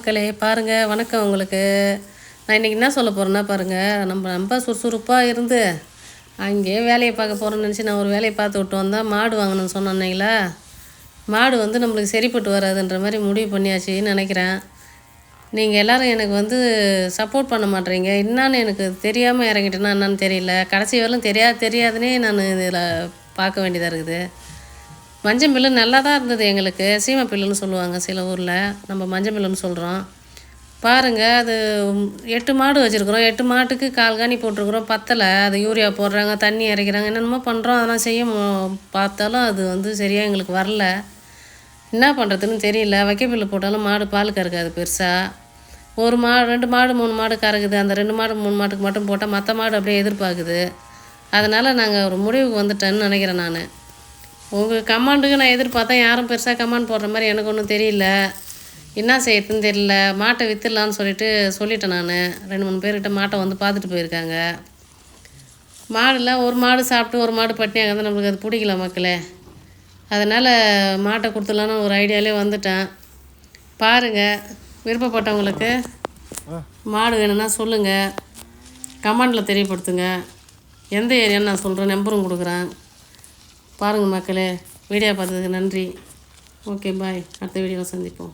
மக்களே பாருங்கள், வணக்கம் உங்களுக்கு. நான் இன்றைக்கி என்ன சொல்ல போகிறேன்னா பாருங்கள், நம்ம ரொம்ப சுறுசுறுப்பாக இருந்து அங்கேயே வேலையை பார்க்க போகிறோன்னு நினச்சி நான் ஒரு வேலையை பார்த்து விட்டு வந்தால் மாடு வாங்கணும்னு சொன்னீங்களா. மாடு நம்மளுக்கு சரிப்பட்டு வராதுன்ற மாதிரி முடிவு பண்ணியாச்சுன்னு நினைக்கிறேன். நீங்கள் எல்லோரும் எனக்கு சப்போர்ட் பண்ண மாட்டேறீங்க. என்னான்னு எனக்கு தெரியாமல் இறங்கிட்டேன்னா என்னான்னு தெரியல. கடைசி வரலும் தெரியாதுன்னே நான் இதில் பார்க்க வேண்டியதாக இருக்குது. மஞ்சள் மில்லு நல்லா தான் இருந்தது எங்களுக்கு. சீமை பில்லுன்னு சொல்லுவாங்க சில ஊரில், நம்ம மஞ்சள் மில்லுன்னு சொல்கிறோம். பாருங்கள், அது 8 மாடு வச்சுருக்குறோம். 8 மாட்டுக்கு கால்காணி போட்டிருக்குறோம். பத்தலை. அது யூரியா போடுறாங்க, தண்ணி இறைக்கிறாங்க, என்னென்னமோ பண்ணுறோம். அதெல்லாம் பார்த்தாலும் அது சரியாக எங்களுக்கு வரல. என்ன பண்ணுறதுன்னு தெரியல. வைக்கப்பில்லு போட்டாலும் மாடு பால் கறக்காது பெருசாக. ஒரு மாடு 2 மாடு 3 மாடு கறக்குது. அந்த 2 மாடு 3 மாட்டுக்கு மட்டும் போட்டால் மற்ற மாடு அப்படியே எதிர்பார்க்குது. அதனால் நாங்கள் ஒரு முடிவுக்கு வந்துட்டேன்னு நினைக்கிறேன். நான் உங்கள் கமாண்டுக்கு நான் எதிர்பார்த்தேன். யாரும் பெருசாக கமாண்ட் போடுற மாதிரி எனக்கு ஒன்றும் தெரியல. என்ன செய்யறதுன்னு தெரியல. மாட்டை விற்றுடலான்னு சொல்லிட்டேன். நான் 2-3 பேர்கிட்ட மாட்டை பார்த்துட்டு போயிருக்காங்க. மாடுலாம் ஒரு மாடு சாப்பிட்டு ஒரு மாடு பட்டினியாக இருந்தால் நம்மளுக்கு அது பிடிக்கல மக்களே. அதனால் மாட்டை கொடுத்துடலான்னு ஒரு ஐடியாலே வந்துட்டேன். பாருங்கள், விருப்பப்பட்டவங்களுக்கு மாடு வேணும்னா சொல்லுங்கள், கமெண்டில் தெரியப்படுத்துங்க. எந்த ஏரியான்னு நான் சொல்கிறேன், நம்பரும் கொடுக்குறேன். பாருங்கள் மக்களே, வீடியோ பார்த்ததுக்கு நன்றி. ஓகே, பாய். அடுத்த வீடியோவில் சந்திப்போம்.